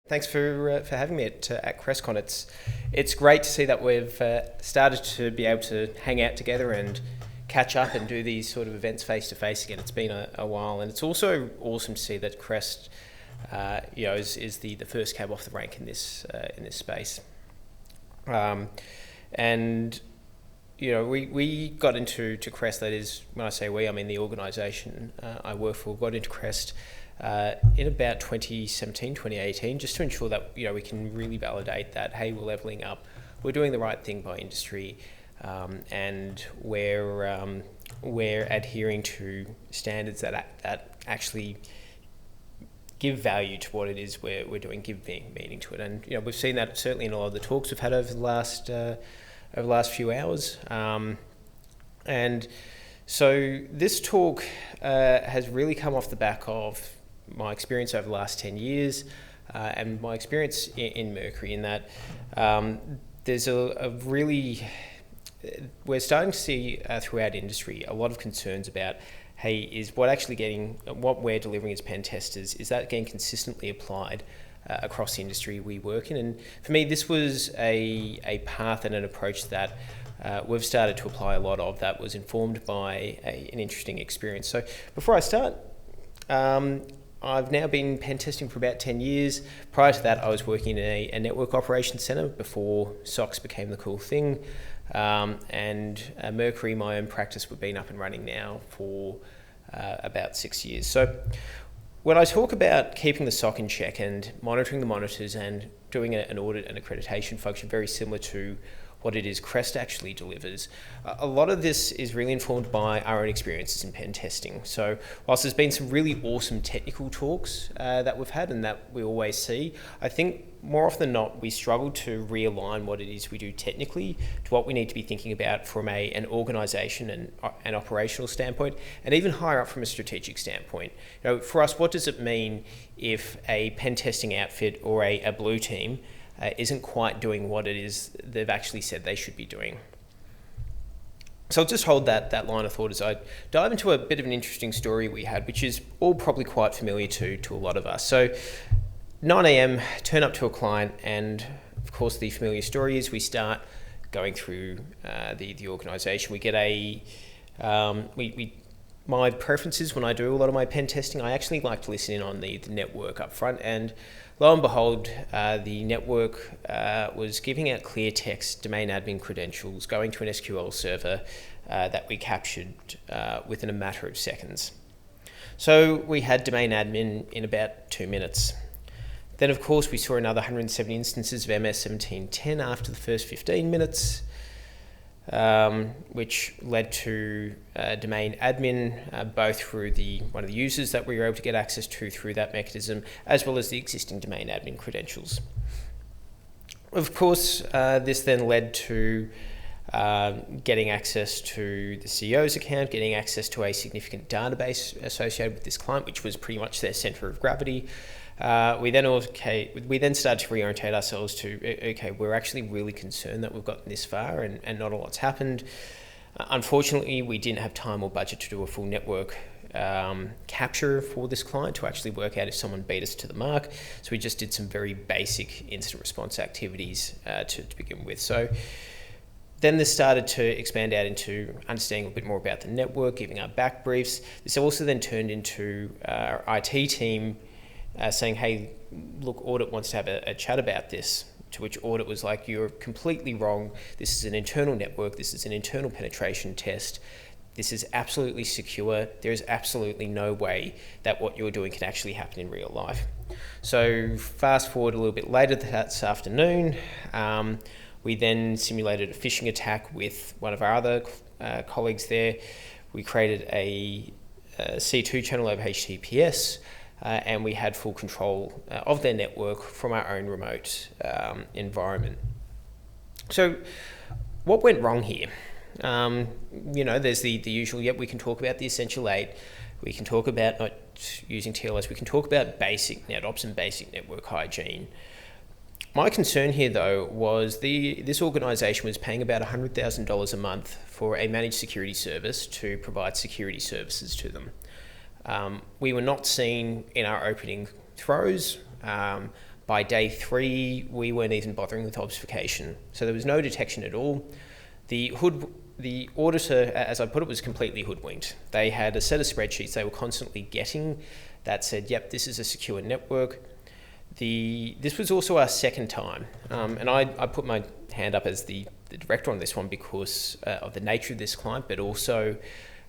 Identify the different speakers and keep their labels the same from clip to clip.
Speaker 1: Thanks for having me at CRESTCon. It's great to see that we've started to be able to hang out together and catch up and do these sort of events face to face again. It's been a while, and it's also awesome to see that CREST, is the first cab off the rank in this space. And we got into CREST. That is, when I say we, I mean the organisation I work for. Got into CREST in about 2017, 2018, just to ensure that we can really validate that, hey, we're leveling up, we're doing the right thing by industry, and we're adhering to standards that actually give value to what it is we're doing, give meaning to it. And we've seen that certainly in a lot of the talks we've had over the last few hours. And so this talk has really come off the back of my experience over the last 10 years and my experience in Mercury, in that there's we're starting to see throughout industry a lot of concerns about, hey, is what we're delivering as pen testers, is that getting consistently applied across the industry we work in? And for me, this was a path and an approach that we've started to apply a lot of, that was informed by an interesting experience. So before I start, I've now been pen testing for about 10 years. Prior to that, I was working in a network operations center before SOCs became the cool thing. And Mercury, my own practice, we've been up and running now for about 6 years. So when I talk about keeping the SOC in check and monitoring the monitors and doing an audit and accreditation function very similar to what it is CREST actually delivers, a lot of this is really informed by our own experiences in pen testing. So whilst there's been some really awesome technical talks that we've had and that we always see, I think more often than not, we struggle to realign what it is we do technically to what we need to be thinking about from an organisation and an operational standpoint, and even higher up from a strategic standpoint. For us, what does it mean if a pen testing outfit or a blue team isn't quite doing what it is they've actually said they should be doing? So I'll just hold that line of thought as I dive into a bit of an interesting story we had, which is all probably quite familiar to a lot of us. So 9 a.m, turn up to a client, and of course the familiar story is we start going through the organisation. We get my preferences when I do a lot of my pen testing, I actually like to listen in on the network up front, and lo and behold, the network was giving out clear text domain admin credentials going to an SQL server that we captured within a matter of seconds. So we had domain admin in about 2 minutes. Then, of course, we saw another 170 instances of MS 1710 after the first 15 minutes, which led to domain admin, both through one of the users that we were able to get access to through that mechanism, as well as the existing domain admin credentials. Of course, this then led to getting access to the CEO's account, getting access to a significant database associated with this client, which was pretty much their centre of gravity. We then started to reorientate ourselves to, okay, we're actually really concerned that we've gotten this far and not a lot's happened. Unfortunately, we didn't have time or budget to do a full network capture for this client to actually work out if someone beat us to the mark. So we just did some very basic incident response activities to begin with. So then this started to expand out into understanding a bit more about the network, giving our back briefs. This also then turned into our IT team saying, hey, look, audit wants to have a chat about this, to which audit was like, you're completely wrong. This is an internal network. This is an internal penetration test. This is absolutely secure. There is absolutely no way that what you're doing can actually happen in real life. So fast forward a little bit later this afternoon, we then simulated a phishing attack with one of our other colleagues there. We created a C2 channel over HTTPS, and we had full control of their network from our own remote environment. So what went wrong here? There's the usual, we can talk about the essential 8, we can talk about not using TLS, we can talk about basic NetOps and basic network hygiene. My concern here, though, was this organisation was paying about $100,000 a month for a managed security service to provide security services to them. We were not seen in our opening throws. By day 3, we weren't even bothering with obfuscation. So there was no detection at all. The auditor, as I put it, was completely hoodwinked. They had a set of spreadsheets they were constantly getting that said, yep, this is a secure network. This was also our second time, and I put my hand up as the director on this one because of the nature of this client, but also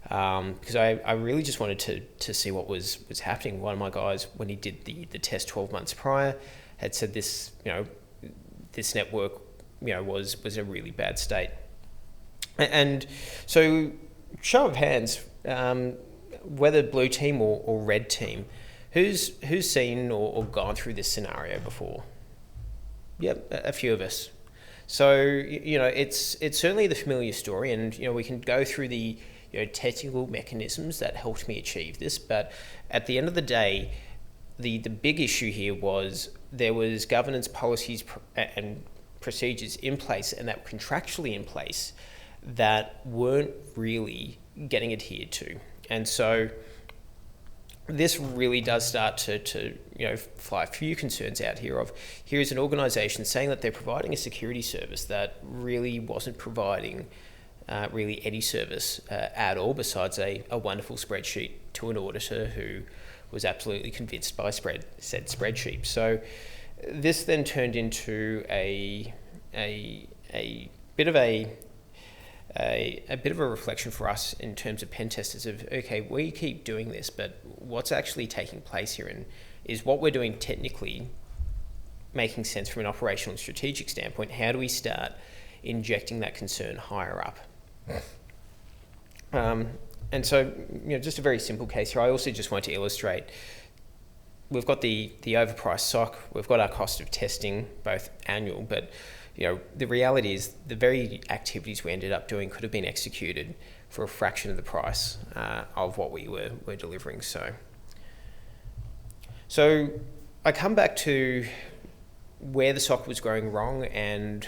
Speaker 1: because I really just wanted to see what was happening. One of my guys, when he did the test 12 months prior, had said this network was in a really bad state. And so, show of hands, whether blue team or red team, who's seen or gone through this scenario before? Yep, a few of us. So it's certainly the familiar story, and we can go through the technical mechanisms that helped me achieve this. But at the end of the day, the big issue here was there was governance policies and procedures in place, and that were contractually in place, that weren't really getting adhered to. And so this really does start to fly a few concerns out here of, here's an organisation saying that they're providing a security service that really wasn't providing really any service at all, besides a wonderful spreadsheet to an auditor who was absolutely convinced by said spreadsheet. So this then turned into a bit of a reflection for us in terms of pen testers of, okay, we keep doing this, but what's actually taking place here, and is what we're doing technically making sense from an operational and strategic standpoint? How do we start injecting that concern higher up? And so, just a very simple case here. I also just want to illustrate, we've got the overpriced SOC, we've got our cost of testing, both annual, but the reality is the very activities we ended up doing could have been executed for a fraction of the price of what we were delivering. So I come back to where the SOC was going wrong, and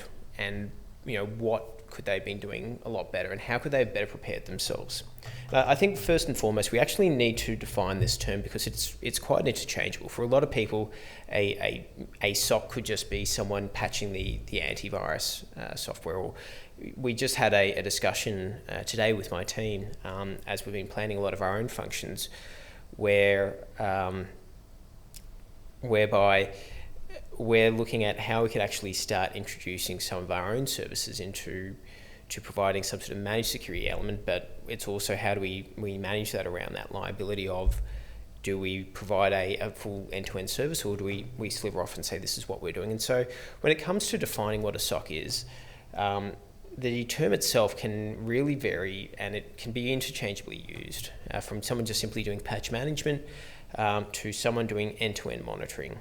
Speaker 1: what could they have been doing a lot better, and how could they have better prepared themselves? I think first and foremost, we actually need to define this term, because it's quite interchangeable. For a lot of people, a SOC could just be someone patching the antivirus software. Or we just had a discussion today with my team as we've been planning a lot of our own functions, whereby we're looking at how we could actually start introducing some of our own services into providing some sort of managed security element, but it's also how do we manage that around that liability of, do we provide a full end-to-end service, or do we sliver off and say this is what we're doing? And so when it comes to defining what a SOC is, the term itself can really vary, and it can be interchangeably used from someone just simply doing patch management to someone doing end-to-end monitoring.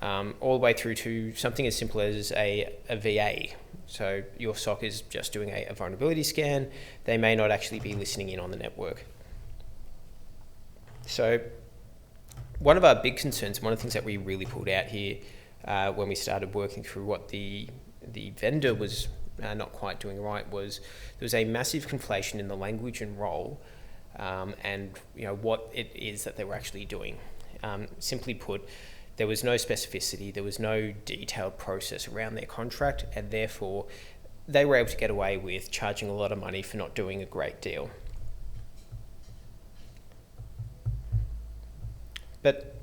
Speaker 1: All the way through to something as simple as a VA. So your SOC is just doing a vulnerability scan. They may not actually be listening in on the network. So one of our big concerns, one of the things that we really pulled out here when we started working through what the vendor was not quite doing right, was there was a massive conflation in the language and role and what it is that they were actually doing. Simply put, there was no specificity, there was no detailed process around their contract, and therefore they were able to get away with charging a lot of money for not doing a great deal. But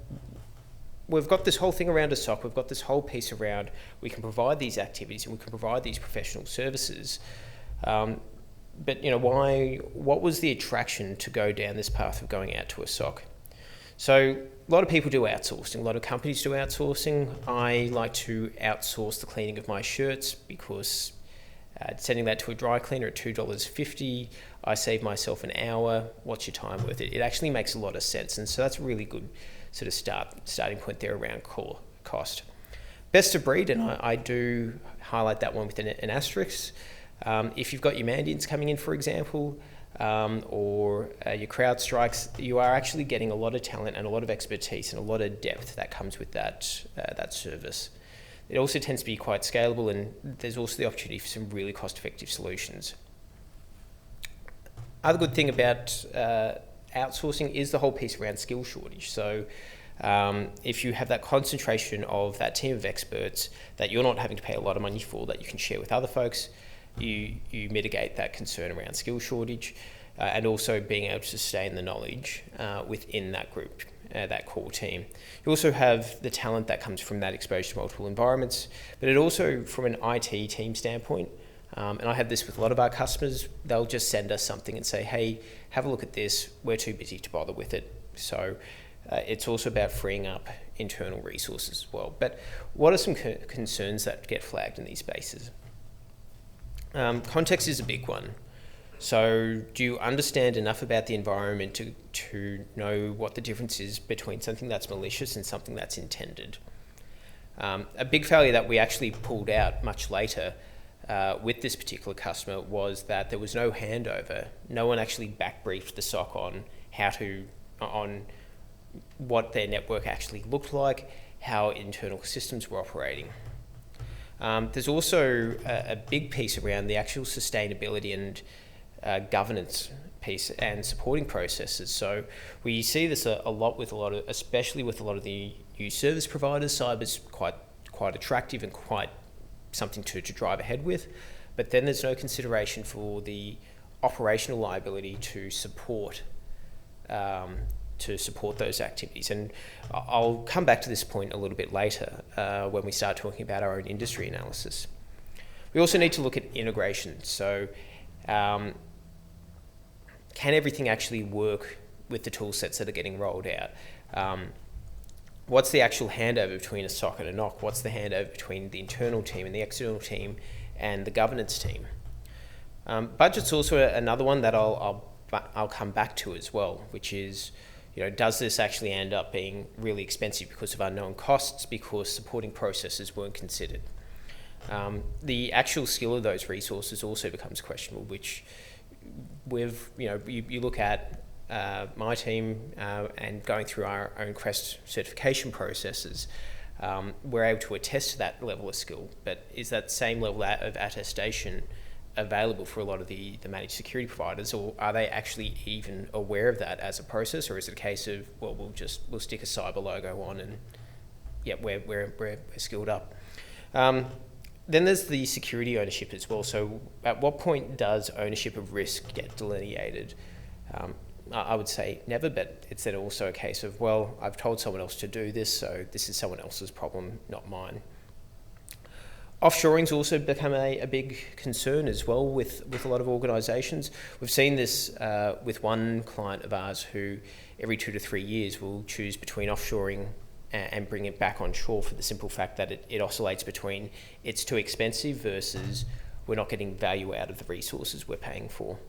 Speaker 1: we've got this whole thing around a SOC, we've got this whole piece around, we can provide these activities and we can provide these professional services. But what was the attraction to go down this path of going out to a SOC? So a lot of people do outsourcing, a lot of companies do outsourcing. I like to outsource the cleaning of my shirts, because sending that to a dry cleaner at $2.50, I save myself an hour. What's your time worth it? It actually makes a lot of sense, and so that's a really good sort of starting point there around core cost. Best of breed, and I do highlight that one with an asterisk. If you've got your Mandians coming in, for example, or your CrowdStrikes, you are actually getting a lot of talent and a lot of expertise and a lot of depth that comes with that service. It also tends to be quite scalable, and there's also the opportunity for some really cost-effective solutions. Other good thing about outsourcing is the whole piece around skill shortage. So if you have that concentration of that team of experts that you're not having to pay a lot of money for, that you can share with other folks, you mitigate that concern around skill shortage, and also being able to sustain the knowledge within that group, that core team. You also have the talent that comes from that exposure to multiple environments, but it also, from an IT team standpoint, and I have this with a lot of our customers, they'll just send us something and say, hey, have a look at this, we're too busy to bother with it. So it's also about freeing up internal resources as well. But what are some concerns that get flagged in these spaces? Context is a big one. So do you understand enough about the environment to know what the difference is between something that's malicious and something that's intended? A big failure that we actually pulled out much later with this particular customer was that there was no handover. No one actually back briefed the SOC on what their network actually looked like, how internal systems were operating. There's also a big piece around the actual sustainability and governance piece and supporting processes. So we see this a lot, especially with a lot of the new service providers. Cyber's quite attractive and quite something to drive ahead with, but then there's no consideration for the operational liability to support those activities. And I'll come back to this point a little bit later when we start talking about our own industry analysis. We also need to look at integration. So can everything actually work with the tool sets that are getting rolled out? What's the actual handover between a SOC and a NOC? What's the handover between the internal team and the external team and the governance team? Budget's also another one that I'll come back to as well, which is, does this actually end up being really expensive because of unknown costs, because supporting processes weren't considered? The actual skill of those resources also becomes questionable, which you look at my team and going through our own CREST certification processes, we're able to attest to that level of skill, but is that same level of attestation available for a lot of the managed security providers, or are they actually even aware of that as a process, or is it a case of, well, we'll stick a cyber logo on and we're skilled up? Then there's the security ownership as well. So at what point does ownership of risk get delineated? I would say never, but it's then also a case of, well, I've told someone else to do this, so this is someone else's problem, not mine. Offshoring's also become a big concern as well with a lot of organisations. We've seen this with one client of ours who every 2 to 3 years will choose between offshoring and bring it back on shore, for the simple fact that it oscillates between it's too expensive versus we're not getting value out of the resources we're paying for.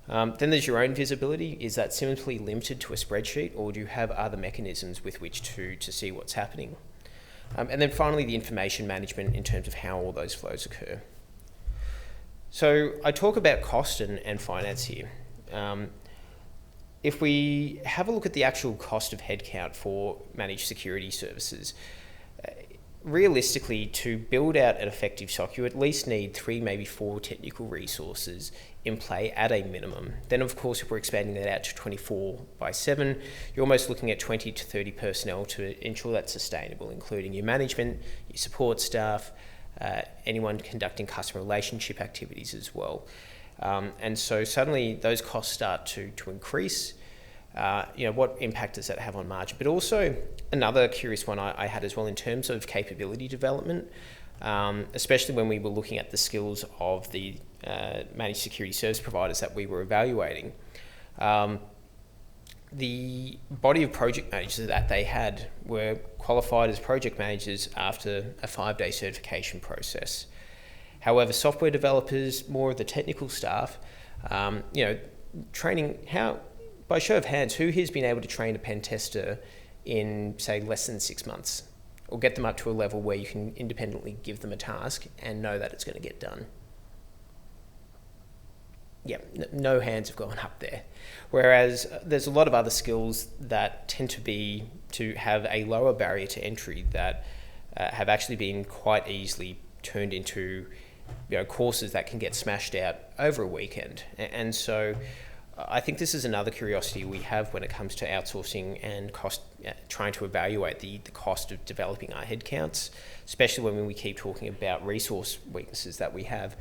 Speaker 1: Then there's your own visibility. Is that simply limited to a spreadsheet, or do you have other mechanisms with which to see what's happening? And then finally, the information management in terms of how all those flows occur. So I talk about cost and finance here. If we have a look at the actual cost of headcount for managed security services, realistically, to build out an effective SOC, you at least need 3, maybe 4 technical resources in play at a minimum. Then, of course, if we're expanding that out to 24/7, you're almost looking at 20 to 30 personnel to ensure that's sustainable, including your management, your support staff, anyone conducting customer relationship activities as well. And so suddenly those costs start to increase. What impact does that have on margin? But also another curious one I had as well in terms of capability development, especially when we were looking at the skills of the managed security service providers that we were evaluating. The body of project managers that they had were qualified as project managers after a 5-day certification process. However, software developers, more of the technical staff, training, by show of hands, who has been able to train a pen tester in, say, less than 6 months, or get them up to a level where you can independently give them a task and know that it's going to get done? Yeah, no hands have gone up there. Whereas there's a lot of other skills that tend to have a lower barrier to entry that have actually been quite easily turned into courses that can get smashed out over a weekend. And so I think this is another curiosity we have when it comes to outsourcing and cost, trying to evaluate the cost of developing our headcounts, especially when we keep talking about resource weaknesses that we have.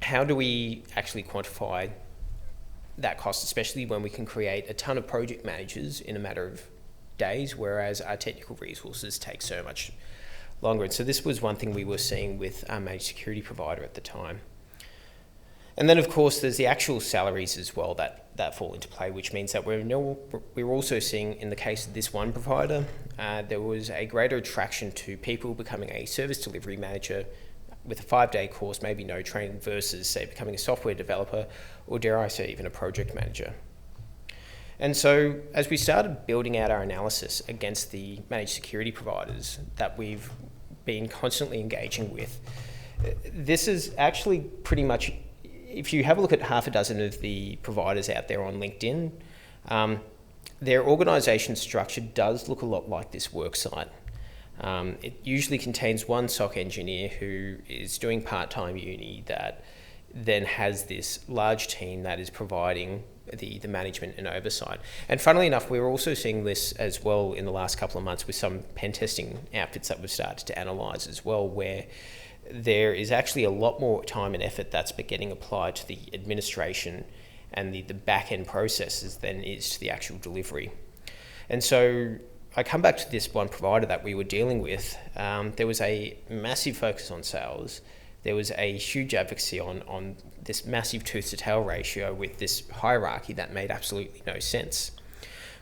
Speaker 1: How do we actually quantify that cost, especially when we can create a ton of project managers in a matter of days, whereas our technical resources take so much longer? And so this was one thing we were seeing with our managed security provider at the time. And then, of course, there's the actual salaries as well that fall into play, which means that we're also seeing, in the case of this one provider, there was a greater attraction to people becoming a service delivery manager with a 5-day course, maybe no training, versus, say, becoming a software developer, or dare I say, even a project manager. And so, as we started building out our analysis against the managed security providers that we've been constantly engaging with, this is actually pretty much, if you have a look at half a dozen of the providers out there on LinkedIn, their organisation structure does look a lot like this worksite. It usually contains one SOC engineer who is doing part-time uni that then has this large team that is providing the management and oversight. And funnily enough, we're also seeing this as well in the last couple of months with some pen testing outfits that we've started to analyse as well, where there is actually a lot more time and effort that's getting applied to the administration and the back-end processes than is to the actual delivery. And so I come back to this one provider that we were dealing with. There was a massive focus on sales. There was a huge advocacy on this massive tooth-to-tail ratio with this hierarchy that made absolutely no sense,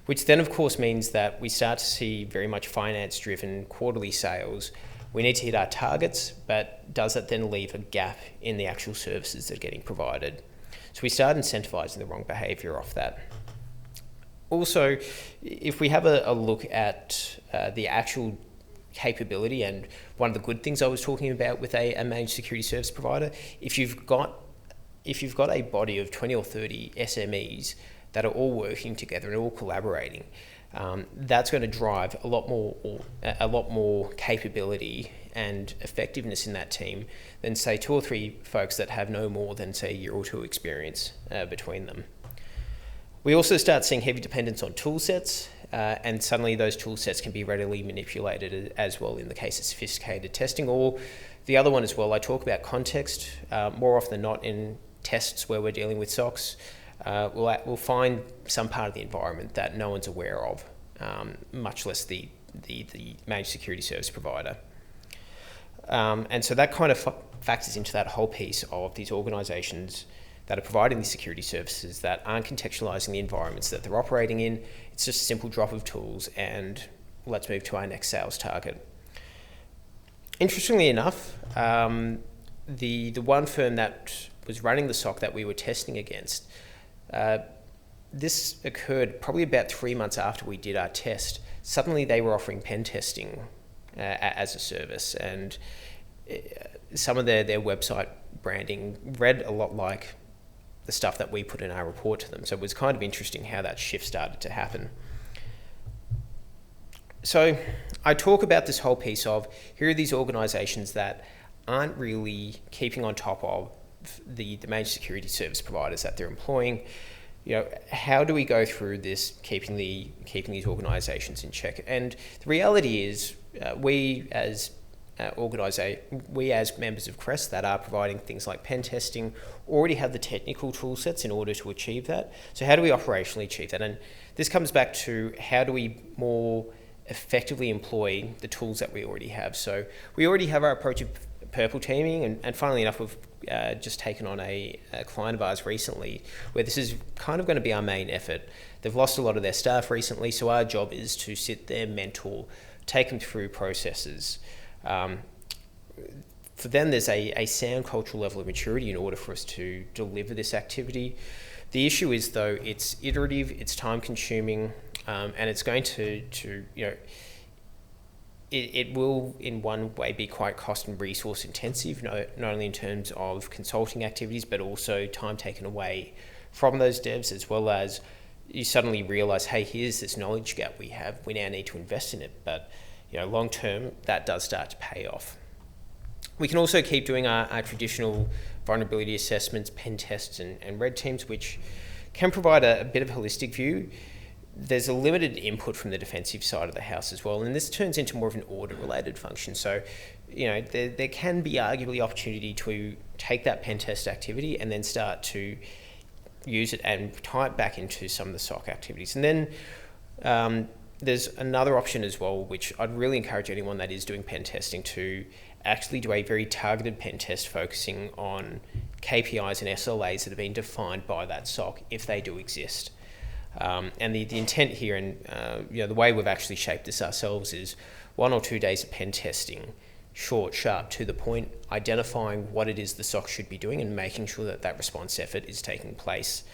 Speaker 1: which then, of course, means that we start to see very much finance-driven quarterly sales. We need to hit our targets, but does that then leave a gap in the actual services that are getting provided? So we start incentivizing the wrong behavior off that. Also, if we have a look at the actual capability, and one of the good things I was talking about with a managed security service provider, if you've got a body of 20 or 30 SMEs that are all working together and all collaborating, that's going to drive a lot more capability and effectiveness in that team than, say, 2 or 3 folks that have no more than, say, a year or 2 experience between them. We also start seeing heavy dependence on tool sets, and suddenly those tool sets can be readily manipulated as well in the case of sophisticated testing. Or the other one as well, I talk about context. More often than not in tests where we're dealing with SOCs, we'll find some part of the environment that no one's aware of, much less the managed security service provider. And so that kind of factors into that whole piece of these organisations that are providing these security services that aren't contextualising the environments that they're operating in. It's just a simple drop of tools, and let's move to our next sales target. Interestingly enough, the one firm that was running the SOC that we were testing against, this occurred probably about 3 months after we did our test. Suddenly they were offering pen testing as a service, and some of their website branding read a lot like the stuff that we put in our report to them. So it was kind of interesting how that shift started to happen. So I talk about this whole piece of, here are these organisations that aren't really keeping on top of the managed security service providers that they're employing. You know, how do we go through this, keeping these organisations in check? And the reality is, we as members of CREST that are providing things like pen testing already have the technical tool sets in order to achieve that. So how do we operationally achieve that? And this comes back to, how do we more effectively employ the tools that we already have? So we already have our approach of purple teaming, and funnily enough, we've just taken on a client of ours recently where this is kind of going to be our main effort. They've lost a lot of their staff recently, so our job is to sit there, mentor, take them through processes. For them, there's a sound cultural level of maturity in order for us to deliver this activity. The issue is, though, it's iterative, it's time consuming, and it's going to it will in one way be quite cost and resource intensive, not only in terms of consulting activities, but also time taken away from those devs, as well as you suddenly realise, hey, here's this knowledge gap we have, we now need to invest in it. But long term, that does start to pay off. We can also keep doing our traditional vulnerability assessments, pen tests, and red teams, which can provide a bit of a holistic view. There's a limited input from the defensive side of the house as well, and this turns into more of an audit-related function. So, there can be arguably opportunity to take that pen test activity and then start to use it and tie it back into some of the SOC activities. And then there's another option as well, which I'd really encourage anyone that is doing pen testing to actually do a very targeted pen test focusing on KPIs and SLAs that have been defined by that SOC, if they do exist. And the intent here, and the way we've actually shaped this ourselves, is 1 or 2 days of pen testing, short, sharp, to the point, identifying what it is the SOC should be doing and making sure that that response effort is taking place.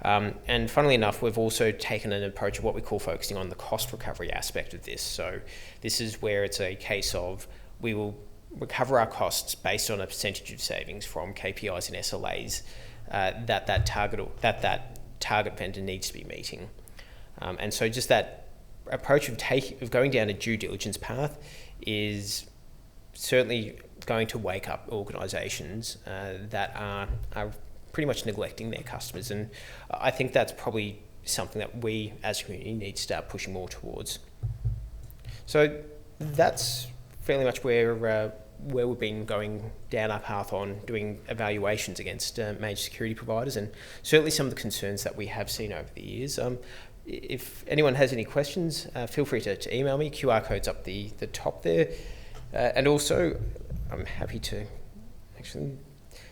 Speaker 1: And funnily enough, we've also taken an approach of what we call focusing on the cost recovery aspect of this. So this is where it's a case of we will recover our costs based on a percentage of savings from KPIs and SLAs that target vendor needs to be meeting. And so just that approach of going down a due diligence path is certainly going to wake up organisations that are pretty much neglecting their customers. And I think that's probably something that we as a community need to start pushing more towards. So that's fairly much where we've been going down our path on doing evaluations against major security providers, and certainly some of the concerns that we have seen over the years. If anyone has any questions, feel free to email me. QR code's up the top there. And also, I'm happy to, actually,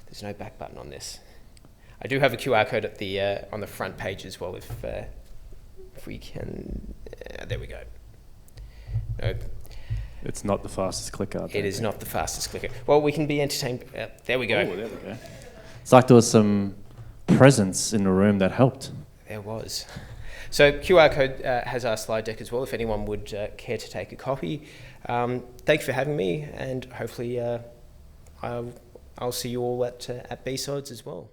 Speaker 1: there's no back button on this. I do have a QR code at the on the front page as well, if we can, there we go. No.
Speaker 2: It's not the fastest clicker.
Speaker 1: It is not the fastest clicker. Well, we can be entertained. There we go.
Speaker 2: Oh, there we go. It's like there was some presence in the room that helped.
Speaker 1: There was. So QR code has our slide deck as well, if anyone would care to take a copy. Thank you for having me, and hopefully I'll see you all at B-Sides as well.